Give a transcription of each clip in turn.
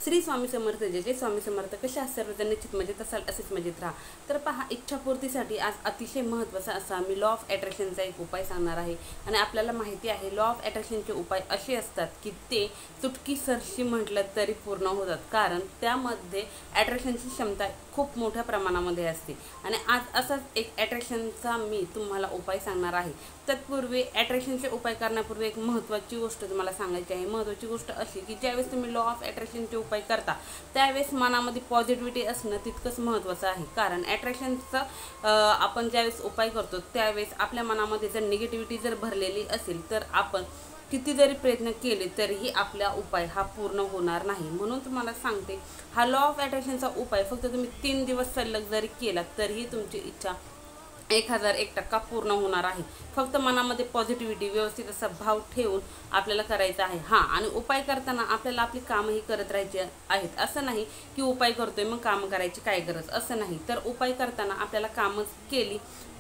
श्री स्वामी समर्थ जे स्वामी समर्थ कशा सर्वजण निश्चित मजेत असाल असेच मजेत राहा। तर पहा, इच्छापूर्तीसाठी आज अतिशय महत्त्वाचा असा मी लॉ ऑफ अट्रॅक्शनचा एक उपाय सांगणार आहे। आणि आपल्याला माहिती आहे लॉ ऑफ अट्रॅक्शनचे उपाय असे असतात की ते चुटकीसरशी म्हटलं तरी पूर्ण होतात, कारण त्यामध्ये अट्रॅक्शनची क्षमता खूप मोठ्या प्रमाणामध्ये असते। आणि आज असाच एक अट्रॅक्शनचा मी तुम्हाला उपाय सांगणार आहे। तत्पूर्वी अट्रॅक्शनचे उपाय करण्यापूर्वी एक महत्त्वाची गोष्ट तुम्हाला सांगायची आहे। महत्त्वाची गोष्ट अशी की ज्यावेळेस तुम्ही लॉ ऑफ अट्रॅक्शनचे उपाय करता त्यावेळेस मनामध्ये पॉझिटिव्हिटी असणं तितकंच महत्त्वाचं आहे। कारण अट्रॅक्शनचा आपण ज्यावेळेस उपाय करतो त्यावेळेस आपल्या मनामध्ये जर निगेटिव्हिटी जर भरलेली असेल तर आपण किती जरी प्रयत्न केले तरीही आपला उपाय हा पूर्ण होणार नाही। म्हणून तुम्हाला सांगते, हा लॉ ऑफ अट्रॅक्शनचा उपाय फक्त तुम्ही 3 दिवस सलग जरी केला तरीही तुमची इच्छा 1001% पूर्ण होणार आहे। फक्त मनामध्ये पॉझिटिव्हिटी व्यवस्थित असा भाव ठेवून आपल्याला करायचा आहे। आणि उपाय करताना आपल्याला आपली कामही करत राहायची आहेत। असं नाही की उपाय करतोय मग कामं करायची काय गरज, असं नाही। तर उपाय करताना आपल्याला कामं केली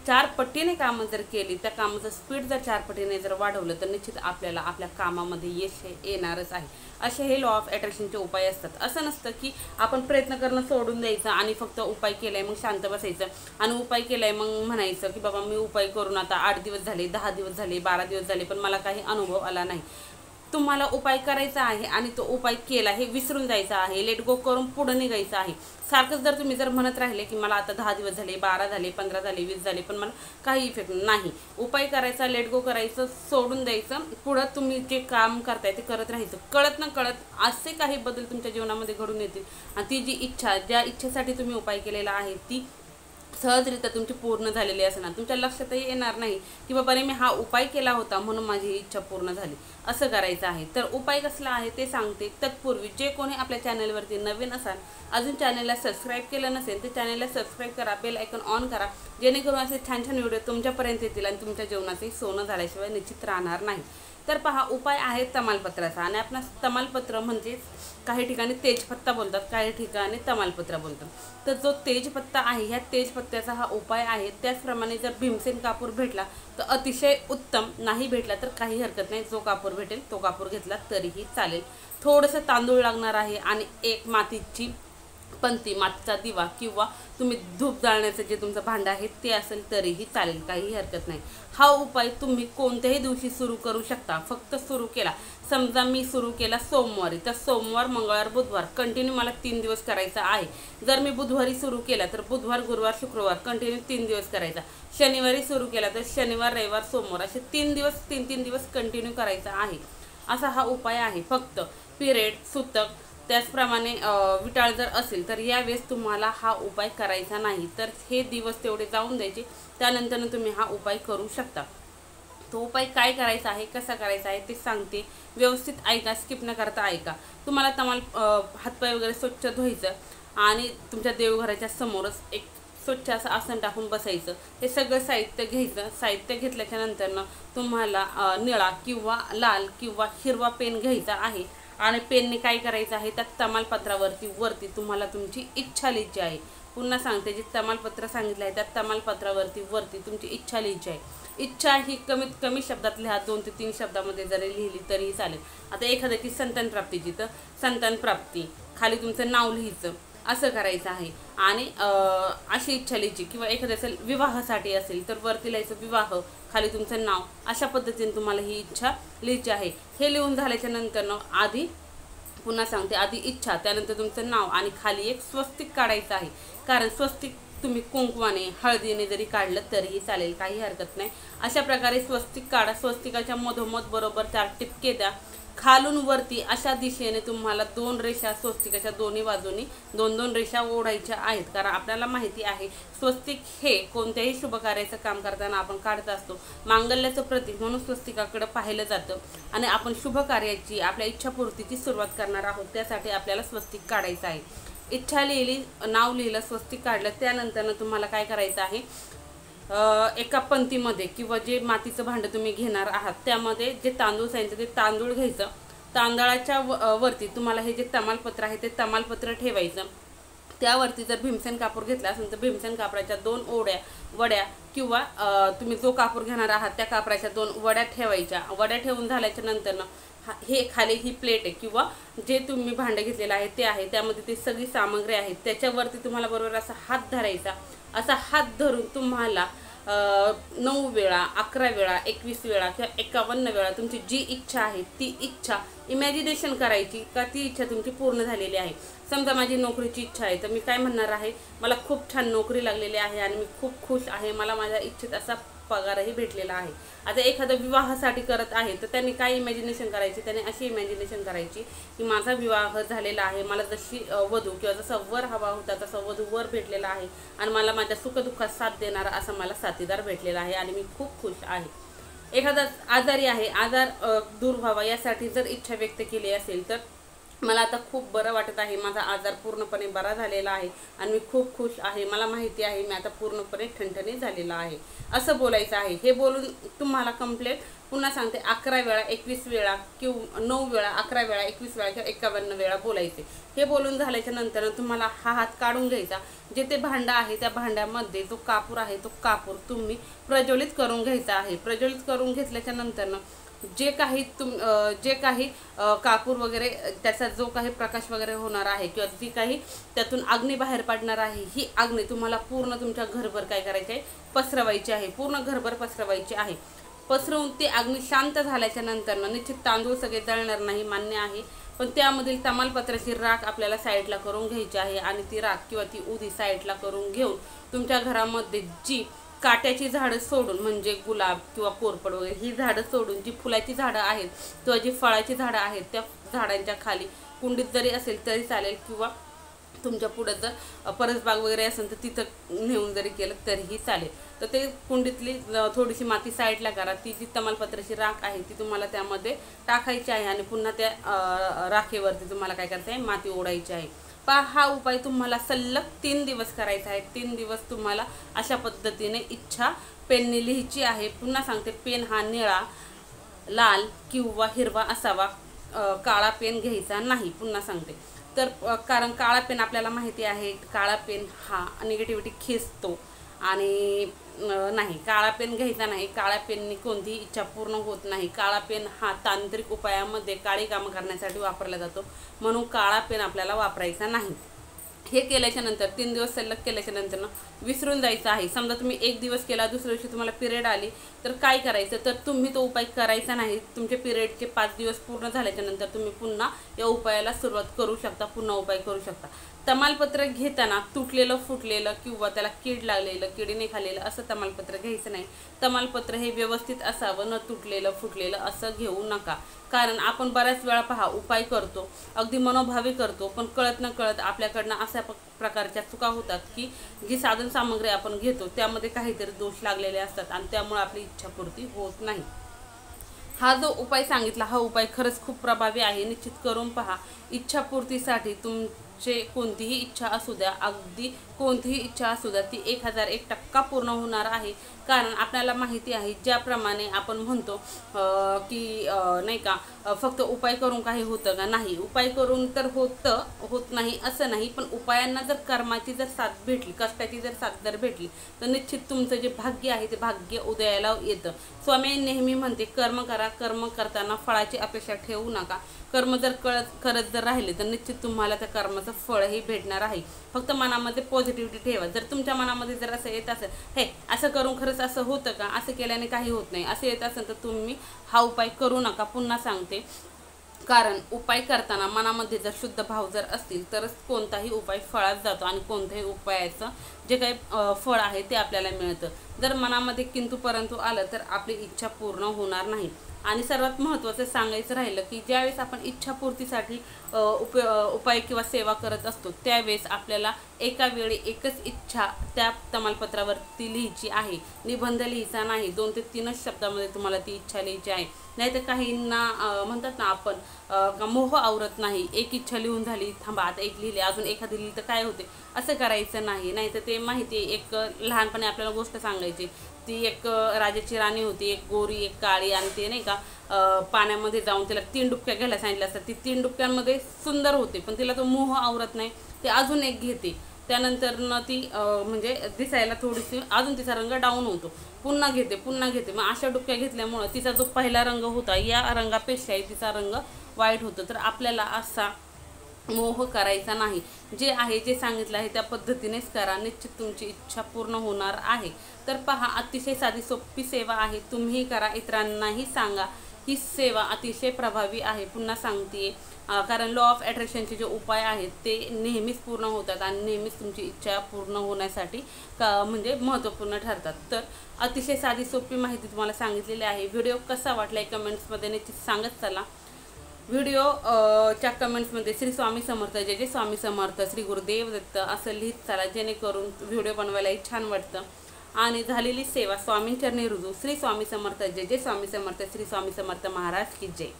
4 पटीने कामं जर केली, त्या कामाचं स्पीड जर 4 पटीने जर वाढवलं तर निश्चित आपल्याला आपल्या कामामध्ये यश येणारच आहे। असे हे लॉ ऑफ अट्रॅक्शनचे उपाय असतात। असं नसतं की आपण प्रयत्न करणं सोडून द्यायचं आणि फक्त उपाय केलाय मग शांत बसायचं आणि उपाय केलाय मग म्हणायचं की बाबा मी उपाय करून आता 8 दिवस झाले, 10 दिवस झाले, 12 दिवस झाले पण मला काही अनुभव आला नाही। तुम्हाला उपाय करायचा आहे आणि तो उपाय केला हे विसरून जायचा आहे, लेट गो करून पुढे निघायचं आहे। सारखंच जर तुम्ही जर म्हणत राहिले की मला आता 10 दिवस झाले, 12 झाले, 15 झाले, 20 झाले पण मला काही इफेक्ट नाही, उपाय करायचा, लेट गो करायचं, सोडून द्यायचं, पुढं तुम्ही जे काम करताय ते करत राहायचं। कळत न कळत असे काही बदल तुमच्या जीवनामध्ये घडून येतील आणि ती जी इच्छा, ज्या इच्छेसाठी तुम्ही उपाय केलेला आहे ती सहजरित्या तुमची पूर्ण झालेली असणार। तुमच्या लक्षातही येणार नाही की बाबा मी हा उपाय केला होता म्हणून माझी इच्छा पूर्ण झाली, असं करायचं आहे। तर उपाय कसला आहे ते सांगते। तत्पूर्वी जे कोणी आपल्या चॅनलवरती नवीन असाल, अजून चॅनलला सबस्क्राईब केलं नसेल तर चॅनलला सबस्क्राईब करा, बेल आयकॉन ऑन करा, जेणेकरून असे छान छान व्हिडिओ तुमच्यापर्यंत येतील आणि तुमच्या जीवनाचे सोनं झाल्याशिवाय निश्चित राहणार नाही। तर पहा, उपाय आहे तमालपत्राचा। आणि आपण तमालपत्र म्हणजे काही ठिकाणी तेजपत्ता बोलतात, काही ठिकाणी तमालपत्र बोलतात। तर जो तेजपत्ता आहे ह्या तेजपत्त्याचा हा उपाय आहे। त्याचप्रमाणे जर भीमसेन कापूर भेटला तर अतिशय उत्तम, नाही भेटला तर काही हरकत नाही, जो कापूर भेटेल तो कापूर घेतला तरीही चालेल। थोडंसं तांदूळ लागणार आहे आणि एक मातीची पंती, मातीचा दिवा किंवा तुम्ही धूप जाळण्याचं जे तुमचं भांडं आहे ते असेल तरीही चालेल, काही हरकत नाही। हा उपाय तुम्ही कोणत्याही दिवशी सुरू करू शकता। फक्त सुरू केला, समजा मी सुरू केला सोमवारी, तर सोमवार, मंगळवार, बुधवार कंटिन्यू मला 3 दिवस करायचा आहे। जर मी बुधवारी सुरू केला तर बुधवार, गुरुवार, शुक्रवार कंटिन्यू 3 दिवस करायचा। शनिवारी सुरू केला तर शनिवार, रविवार, सोमवार असे 3 दिवस 3 दिवस कंटिन्यू करायचा आहे। असा हा उपाय आहे। फक्त पिरियड, सूतक, त्याचप्रमाणे विटाळ जर असेल तर यावेळेस तुम्हाला हा उपाय करायचा नाही। तर हे दिवस तेवढे जाऊन द्यायचे, त्यानंतर तुम्ही हा उपाय करू शकता। तो उपाय काय करायचा आहे, कसा करायचा आहे ते सांगते, व्यवस्थित ऐका, स्किप न करता ऐका। तुम्हाला हातपाय वगैरे स्वच्छ धुवायचं आणि तुमच्या देवघराच्या समोरच एक स्वच्छ असं आसन टाकून बसायचं। हे सगळं साहित्य घ्यायचं। साहित्य घेतल्याच्या नंतरनं तुम्हाला निळा किंवा लाल किंवा हिरवा पेन घ्यायचा आहे आणि पेनने काय करायचं आहे, त्या तमालपत्रावरती तुम्हाला तुमची इच्छा लिहायची आहे। पुन्हा सांगते, जे तमालपत्र सांगितलं आहे त्या तमालपत्रावरती तुमची इच्छा लिहायची आहे। इच्छा ही कमीत कमी शब्दात लिहा, 2 ते 3 शब्दामध्ये जरी लिहिली तरीही चालेल। आता एखाद्याची संतान प्राप्तीची तर संतान प्राप्ती, खाली तुमचं नाव लिहायचं, असं करायचं आहे। आणि अशी इच्छा लिहायची। किंवा एखाद्याचं विवाहासाठी असेल तर वरती लिहायचं विवाह, खाली तुमचं नाव, अशा पद्धतीने तुम्हाला ही इच्छा लिहायची आहे। हे लिहून झाल्याच्या नंतरनं आधी पुन्हा सांगते, आधी इच्छा, त्यानंतर तुमचं नाव आणि खाली एक स्वस्तिक काढायचं आहे। कारण स्वस्तिक तुम्ही कुंकवाने, हळदीने जरी काढलं तरीही चालेल, काही हरकत नाही। अशा प्रकारे स्वस्तिक काढा। स्वस्तिकाच्या मधोमध बरोबर 4 टिपके द्या। खालून वरती अशा दिशेने तुम्हाला 2 रेषा स्वस्तिकाच्या दोन्ही बाजूनी 2-2 रेषा ओढायच्या आहेत। कारण आपल्याला माहिती आहे स्वस्तिक हे कोणत्याही शुभ कार्याचं काम करताना आपण काढत असतो, मांगल्याचं प्रतीक म्हणून स्वस्तिकाकडे पाहिलं जातं। आणि आपण शुभ कार्याची, आपल्या इच्छापूर्तीची सुरुवात करणार आहोत, त्यासाठी आपल्याला स्वस्तिक काढायचं आहे। इच्छा लिहिली, नाव लिहिलं, स्वस्तिक काढलं, त्यानंतर तुम्हाला काय करायचं आहे, एका पंक्तीमध्ये किंवा जे मातीचं भांडं तुम्ही घेणार आहात त्यामध्ये जे तांदूळ सांगितलं ते तांदूळ घ्यायचं। तांदळाच्या वरती तुम्हाला हे जे तमालपत्र आहे ते तमालपत्र ठेवायचं। त्यावरती जर भीमसेन कापूर घेतला असेल तर भीमसेन कापडाच्या 2 वड्या किंवा तुम्ही जो कापूर घेणार आहात त्या कापडाच्या 2 वड्या ठेवायच्या। वड्या ठेवून झाल्याच्या नंतरनं हे खाली ही प्लेट आहे किंवा जे तुम्ही भांडं घेतलेलं आहे ते आहे, त्यामध्ये ती सगळी सामग्री आहे, त्याच्यावरती तुम्हाला बरोबर असा हात धरायचा. असा हात धरून तुम्हाला 9 वेळा, 11 वेळा, 21 वेळा किंवा 51 वेळा तुमची जी इच्छा आहे ती इच्छा इमॅजिनेशन करायची का ती इच्छा तुमची पूर्ण झालेली आहे. समजा माझी नोकरीची इच्छा आहे तर मी काय म्हणणार आहे, मला खूप छान नोकरी लागलेली आहे आणि मी खूप खुश आहे, मला माझ्या इच्छित असा पगारही भेटलेला आहे. आता एखादा विवाहासाठी करत आहे तर त्यांनी काय इमॅजिनेशन करायची, त्याने अशी इमॅजिनेशन करायची की माझा विवाह झालेला आहे, मला जशी वधू किंवा जसा वर हवा होता तसा वधू वर भेटलेला आहे आणि मला माझ्या सुखदुःखात साथ देणारा असा मला साथीदार भेटलेला आहे आणि मी खूप खुश आहे. एखादा आजारी आहे, आजार दूर व्हावा यासाठी जर इच्छा व्यक्त केली असेल तर मला आता खूप बरं वाटत आहे, माझा आजार पूर्णपणे बरा झालेला आहे आणि मी खूप खुश आहे, मला माहिती आहे मी आता पूर्णपणे ठणठणीत झालेला आहे, असं बोलायचं आहे. हे बोलून तुम्हाला कंप्लेंट पुन्हा सांगते 11 वेळा, 21 वेळा किंवा 9 वेळा, 11 वेळा, 21 वेळा किंवा 51 वेळा बोलायचे. हे बोलून झाल्याच्या नंतर तुम्हाला हा हात काढून घ्यायचा. जे ते भांडं आहे त्या भांड्यामध्ये जो कापूर आहे तो कापूर तुम्ही प्रज्वलित करून घ्यायचा आहे. प्रज्वलित करून घेतल्याच्या नंतर जे काही कापूर वगैरे त्याचा जो काही प्रकाश वगैरे होणार आहे किंवा जी काही त्यातून अग्नी बाहेर पडणार आहे, ही अग्नी तुम्हाला पूर्ण तुमच्या घरभर काय करायची आहे, पसरवायची आहे. पूर्ण घरभर पसरवायची आहे. पसरवून ती अग्नी शांत झाल्याच्या नंतर निश्चित तांदूळ सगळे जळणार नाही, मान्य आहे, पण त्यामधील तमालपत्राची राख आपल्याला साईडला करून घ्यायची आहे आणि ती राख किंवा ती उदी साईडला करून घेऊन तुमच्या घरामध्ये जी काट्याची झाडं सोडून म्हणजे गुलाब किंवा कोरफड वगैरे ही झाडं सोडून जी फुलाची झाडं आहेत किंवा जी फळाची झाडं आहेत त्या झाडांच्या खाली कुंडीत जरी असेल तरी चालेल किंवा तुमच्या पुढे जर परसबाग वगैरे असेल तर तिथं नेऊन जरी केलं तरीही चालेल. तर ते कुंडीतली थोडीशी माती साईडला करा. ती जी तमालपत्राची राख आहे ती तुम्हाला त्यामध्ये टाकायची आहे आणि पुन्हा त्या राखेवरती तुम्हाला काय करायचं आहे, माती ओढायची आहे. हा उपाय तुम्हाला सलग 3 दिवस करायचा आहे. 3 दिवस तुम्हाला अशा पद्धतीने इच्छा पेनने लिहायची आहे. पुन्हा सांगते, पेन हा निळा, लाल किंवा हिरवा असावा, काळा पेन घ्यायचा नाही. पुन्हा सांगते तर कारण काळा पेन आपल्याला माहिती आहे, काळा पेन हा निगेटिव्हिटी खेचतो आणि नाही, काळा पेन घ्यायचा नाही. काळ्या पेननी कोणतीही इच्छा पूर्ण होत नाही. काळा पेन हा तांत्रिक उपायामध्ये काळी कामं करण्यासाठी वापरला जातो, म्हणून काळा पेन आपल्याला वापरायचा नाही. हे केल्याच्या नंतर 3 दिवस सलग केल्याच्या नंतर विसरून जायचं आहे. समजा तुम्ही 1 दिवस केला, दुसऱ्या दिवशी तुम्हाला पिरियड आली तर काय करायचं, तर तुम्ही तो उपाय करायचा नाही. तुमचे पिरियडचे 5 दिवस पूर्ण झाल्याच्या नंतर तुम्ही पुन्हा या उपायाला सुरुवात करू शकता, पुन्हा उपाय करू शकता. तमालपत्र घेताना तुटलेलं, फुटलेलं किंवा त्याला कीड लागलेलं, किडीने खाल्लेलं असं तमालपत्र घ्यायचं नाही. तमालपत्र हे व्यवस्थित असावं, न तुटलेलं फुटलेलं असं घेऊ नका. कारण आपण बऱ्याच वेळा उपाय करतो, अगदी मनोभावी करतो, पण कळत न कळत आपल्याकडनं अशा प्रकारच्या चुका होतात की जी साधन सामग्री आपण घेतो त्यामध्ये काहीतरी दोष लागलेले असतात आणि त्यामुळे आपली इच्छापूर्ती होत नाही. हा जो उपाय सांगितला हा उपाय खरंच खूप प्रभावी आहे, निश्चित करून पहा. इच्छापूर्तीसाठी तुमचे कोणतीही इच्छा असू द्या, अगदी कोणतीही इच्छा असू द्या, ती 1001% पूर्ण होणार आहे. कारण आपल्याला माहिती आहे, ज्याप्रमाणे आपण म्हणतो की नाही का, फक्त उपाय करून काही होतं का, नाही, उपाय करून तर होत नाही असं नाही, पण उपायांना जर कर्माची जर साथ भेटली, कष्टाची जर साथ जर भेटली तर निश्चित तुमचं जे भाग्य आहे ते भाग्य उदयाला येतं. स्वामी नेहमी म्हणते, कर्म करा, कर्म करताना फळाची अपेक्षा ठेवू नका. कर्म जर करत जर राहिले तर निश्चित तुम्हाला त्या कर्माचं फळही भेटणार आहे. फक्त मनामध्ये पॉझिटिव्हिटी ठेवा. जर तुमच्या मनामध्ये जर असं येत असेल, हे असं करून खरंच असं होतं का, असं केल्याने काही होत नाही, असं येत असेल तर तुम्ही हा उपाय करू नका. पुन्हा सांगते, कारण उपाय करताना मनामध्ये जर शुद्ध भाव जर असतील तरच कोणताही उपाय फळात जातो आणि कोणत्याही उपायाचं जे काही फळ आहे ते आपल्याला मिळतं. जर मनामध्ये किंतु परंतु आलं तर आपली इच्छा पूर्ण होणार नाही. आणि सर्वात महत्त्वाचं सांगायचं राहिलं की ज्यावेळेस आपण इच्छापूर्तीसाठी उपाय किंवा सेवा करत असतो त्यावेळेस आपल्याला एका वेळी एकच इच्छा त्या तमालपत्रावरती लिहायची आहे. निबंध लिहायचा नाही. 2 ते 3च शब्दामध्ये तुम्हाला ती इच्छा लिहायची आहे. नाही तर काहींना म्हणतात ना आपण मोह आवरत नाही, एक इच्छा लिहून झाली, थांबा आता एक लिहिली, अजून एखादी लिहिली तर काय होते, असं करायचं नाही. नाही तर ते माहिती आहे, एक लहानपणी आपल्याला गोष्ट सांगायची, ती एक राजाची राणी होती, एक गोरी एक काळी, आणि ते नाही का पाण्यामध्ये जाऊन तिला 3 डुबक्या घ्यायला सांगितलं असतं. ती 3 डुबक्यांमध्ये सुंदर होते पण तिला तो मोह आवरत नाही, ते अजून एक घेते. त्यानंतर ती म्हणजे दिसायला थोडीशी अजून तिचा रंग डाऊन होतो, पुन्हा घेते. मग अशा डुबक्या घेतल्यामुळं तिचा जो पहिला रंग होता या रंगापेक्षाही तिचा रंग वाईट होतो. तर आपल्याला असा मोह करायचा नाही. जे आहे जे सांगितलं आहे त्या पद्धतीनेच करा, निश्चित तुमची इच्छा पूर्ण होणार आहे. तर पहा, अतिशय साधी सोपी सेवा आहे, तुम्ही करा, इतरांनाही सांगा. ही सेवा अतिशय प्रभावी आहे. पुन्हा सांगते, कारण लॉ ऑफ अट्रॅक्शनचे जे उपाय आहेत ते नेहमीच पूर्ण होतात आणि नेहमीच तुमची इच्छा पूर्ण होण्यासाठी म्हणजे महत्त्वपूर्ण ठरतात. तर अतिशय साधी सोपी माहिती तुम्हाला सांगितलेली आहे. व्हिडिओ कसा वाटला कमेंट्समध्ये नक्कीच सांगत चला. व्हिडिओ च्या कमेंट्समध्ये श्री स्वामी समर्थ, जय जय स्वामी समर्थ, श्री गुरुदेव दत्त असं लिहित चला, जेणेकरून व्हिडिओ बनवायलाही छान वाटतं. आणि झालेली सेवा स्वामींचरणी रुजू. श्री स्वामी समर्थ, जय जय स्वामी समर्थ, श्री स्वामी समर्थ महाराज की जय.